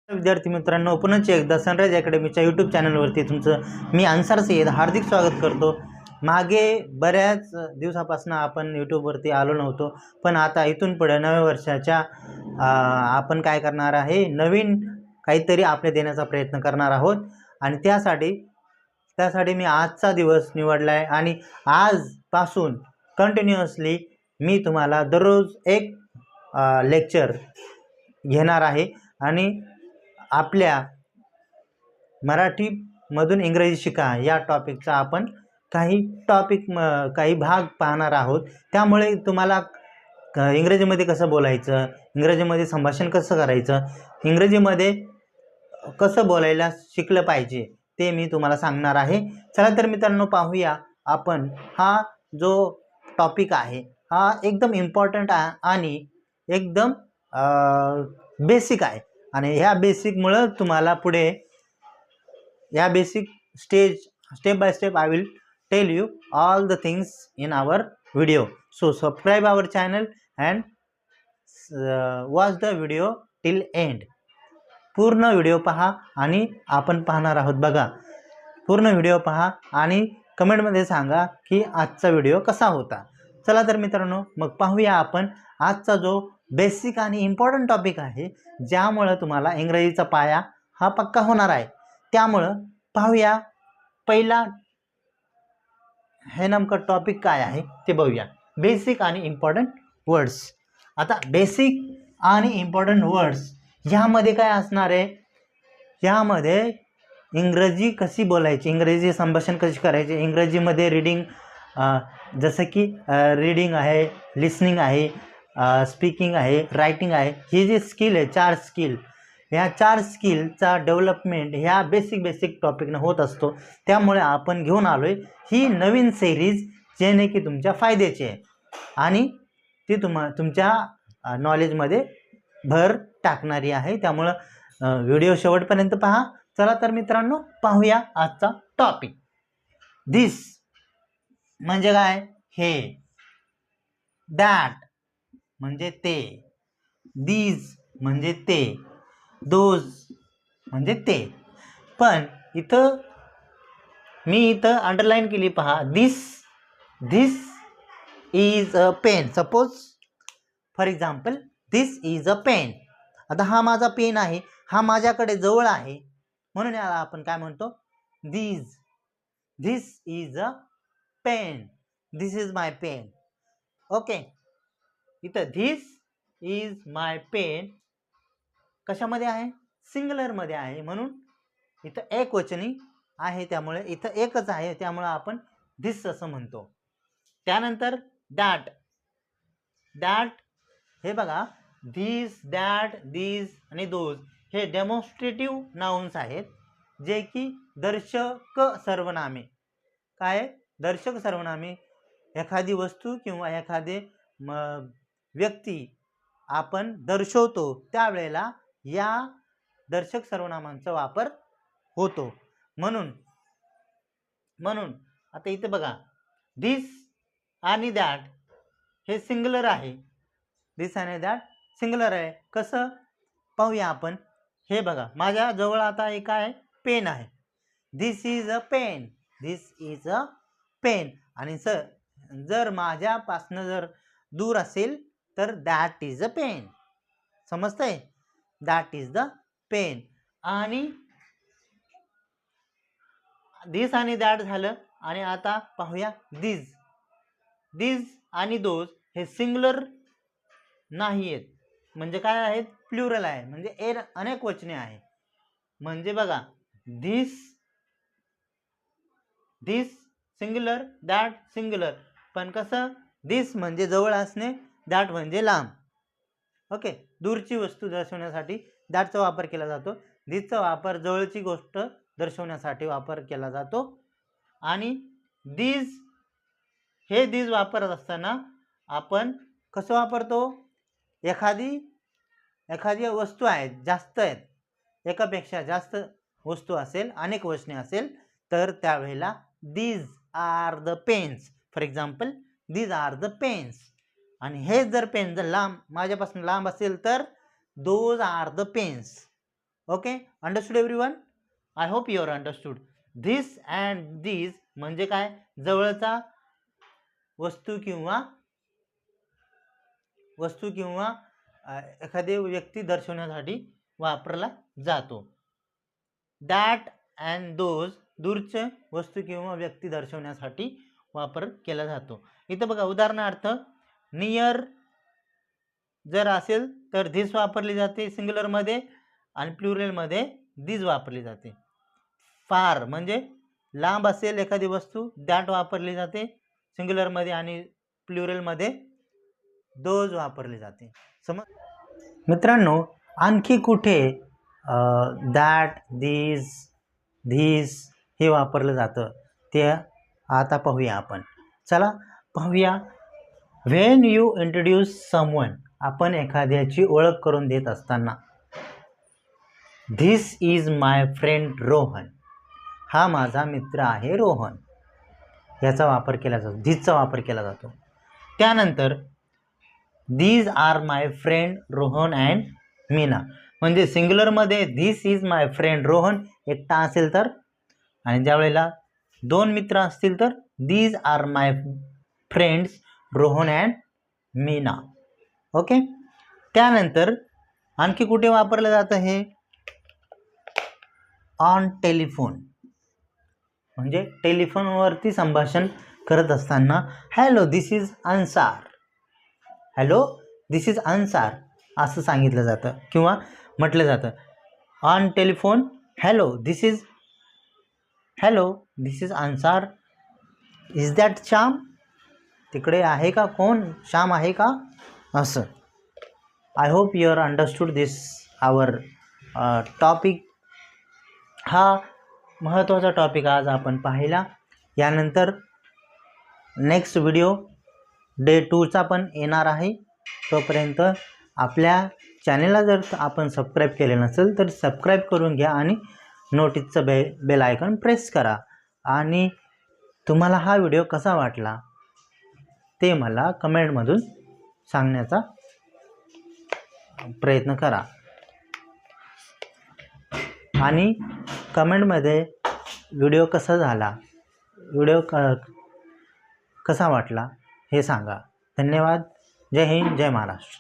विद्यार्थी मित्रांनो, पुन्हा एकदा सनराइज अकॅडमीच्या यूट्यूब चॅनलवरती तुमचं मी अन्सर सय्यद हार्दिक स्वागत करतो। मागे बऱ्याच दिवसापासून आपण यूट्यूबवरती आलो नव्हतो, पण आता इथून पुढे नव्या वर्षाच्या आपण काय करणार आहे, नवीन काहीतरी आपले देण्याचा प्रयत्न करणार आहोत। आणि त्यासाठी मी आजचा दिवस निवडला आहे आणि आजपासून कंटिन्युअसली मी तुम्हाला दररोज एक लेक्चर घेणार आहे आणि आपल्या मराठीमधून इंग्रजी शिका या टॉपिकचा आपण काही भाग पाहणार आहोत। त्यामुळे तुम्हाला इंग्रजीमध्ये कसं बोलायचं, इंग्रजीमध्ये संभाषण कसं करायचं, इंग्रजीमध्ये कसं बोलायला शिकलं पाहिजे ते मी तुम्हाला सांगणार आहे। चला तर मित्रांनो, पाहूया आपण हा जो टॉपिक आहे हा एकदम इम्पॉर्टंट आणि एकदम बेसिक आहे आणि ह्या बेसिकमुळे तुम्हाला पुढे या basic step by step I will tell you all the things in our video. So subscribe our channel and watch the video till end. पूर्ण व्हिडिओ पहा आणि आपण पाहणार आहोत बघा। पूर्ण व्हिडिओ पहा आणि कमेंटमध्ये सांगा की आजचा व्हिडिओ कसा होता। चला तर मित्रांनो, मग पाहूया आपण आजचा जो बेसिक आणि इम्पॉर्टंट टॉपिक आहे, ज्यामुळे तुम्हाला इंग्रजीचा पाया हा पक्का होणार आहे। त्यामुळे पाहूया पहिला हे नेमकं टॉपिक काय आहे ते बघूया, बेसिक आणि इम्पॉर्टंट वर्ड्स। आता बेसिक आणि इम्पॉर्टंट वर्ड्स ह्यामध्ये काय असणार आहे, ह्यामध्ये इंग्रजी कशी बोलायची, इंग्रजी संभाषण कशी करायचे, इंग्रजीमध्ये रीडिंग जसं की रीडिंग आहे, लिसनिंग आहे, स्पीकिंग आहे, रायटिंग आहे, हे जे स्किल आहे 4 स्किल, ह्या 4 स्किलचा डेव्हलपमेंट ह्या बेसिक टॉपिकनं होत असतो। त्यामुळे आपण घेऊन आलो आहे ही नवीन सिरीज, जेणे की तुमच्या फायद्याची आहे आणि ती तुमच्या नॉलेजमध्ये भर टाकणारी आहे। त्यामुळं व्हिडिओ शेवटपर्यंत पहा। चला तर मित्रांनो, पाहूया आजचा टॉपिक। दिस म्हणजे काय, हे, दॅट म्हणजे ते, दीज म्हणजे ते, दोज म्हणजे ते। पण मी इथं अंडरलाईन केली पहा, this is a pen. Suppose for example, this is a pen. आता हा माझा पेन आहे, हा माझ्याकडे जवळ आहे, म्हणून याला आपण काय म्हणतो, this is a pen, this is my pen. Okay, इथं दिस इज माय पेन कशामध्ये आहे, सिंग्युलरमध्ये आहे, म्हणून इथं एकवचनी आहे, त्यामुळे इथं एकच आहे, त्यामुळे आपण दिस असं म्हणतो। त्यानंतर दॅट हे बघा, दिस, दॅट, दीज आणि दोज हे डेमॉन्स्ट्रेटिव्ह नाउन्स आहेत, जे की दर्शक सर्वनामे। काय दर्शक सर्वनामे, एखादी वस्तू किंवा एखादे व्यक्ती आपण दर्शवतो त्यावेळेला या दर्शक सर्वनामांचा वापर होतो। म्हणून आता इथे बघा, दिस आणि दॅट हे सिंग्युलर आहे, दिस आणि दॅट सिंग्युलर आहे। कसं पाहूया आपण, हे बघा माझ्या जवळ आता एक आहे, पेन आहे, this is a pen, this is a pen. आणि जर माझ्यापासनं जर दूर असेल तर दॅट इज अ पेन, समजतंय, दॅट इज द पेन। आणि दिस आणि दॅट झालं, आणि आता पाहूया दिस आणि दोज हे सिंग्युलर नाही आहेत, म्हणजे काय आहेत, प्लुरल आहे, म्हणजे अनेक वचने आहे। म्हणजे बघा, दिस सिंग्युलर, दॅट सिंग्युलर, पण कसं, दिस म्हणजे जवळ असणे, दॅट म्हणजे लांब। ओके, दूरची वस्तू दर्शवण्यासाठी दॅटचा वापर केला जातो, दिसचा वापर जवळची गोष्ट दर्शवण्यासाठी वापर केला जातो। आणि दीज वापरत असताना आपण कसं वापरतो, एखादी वस्तू आहे, जास्त आहेत, एकापेक्षा जास्त वस्तू असेल, अनेक वचने असेल, तर त्यावेळेला these are the pens, for example, these are the pens. आणि हे जर पेन जर माझ्यापासून लांब असेल तर those are the pens, okay, understood everyone? I hope you are understood. This and these म्हणजे काय? जवळचा वस्तू किंवा एखादी व्यक्ती दर्शवण्यासाठी वापरला जातो. दॅट अँड दोज दूरचे वस्तू किंवा व्यक्ती दर्शवण्यासाठी वापर केला जातो. इथं बघा उदाहरणार्थ नियर जर असेल तर धिस वापरली जाते सिंग्युलरमध्ये आणि प्लुरलमध्ये दीज वापरली जाते. फार म्हणजे लांब असेल एखादी वस्तू दॅट वापरली जाते सिंग्युलरमध्ये आणि प्लुरलमध्ये दोज वापरले जाते. समज मित्रांनो, आणखी कुठे दॅट, दीज, धीस हे वापरलं जातं ते आता पाहूया आपण. चला पाहूया. व्हेन यू इंट्रोड्यूस समवन, आपण एखाद्याची ओळख करून देत असताना this is my friend Rohan, हा माझा मित्र आहे रोहन, याचा वापर केला जातो, धिसचा वापर केला जातो. त्यानंतर these are my friend Rohan and Meena, म्हणजे सिंग्युलरमध्ये this is my friend Rohan एकटा असेल तर, आणि ज्या वेळेला दोन मित्र असतील तर these are my friends Rohan and Meena. Okay. त्यानंतर आणखी कुठे वापरलं जातं हे? ऑन टेलिफोन, म्हणजे टेलिफोनवरती संभाषण करत असताना hello this is Ansar, hello this is Ansar असं सांगितलं जातं किंवा म्हटलं जातं. On telephone hello this is Ansar, is that Shyam, तिकडे आहे का कोण, श्याम आहे का, असं. I hope you are understood this our topic. हा महत्त्वाचा टॉपिक आज आपण पाहिला. यानंतर नेक्स्ट व्हिडिओ डे 2चा पण येणार आहे. तोपर्यंत आपल्या चॅनलला जर आपण सबस्क्राईब केले नसेल तर सबस्क्राईब करून घ्या आणि नोटिसचं बेल आयकॉन प्रेस करा. आणि तुम्हाला हा व्हिडिओ कसा वाटला ते मला कमेंटमधून सांगण्याचा प्रयत्न करा. आणि कमेंटमध्ये व्हिडिओ कसा झाला, व्हिडिओ कसा वाटला हे सांगा. धन्यवाद. जय हिंद, जय महाराष्ट्र.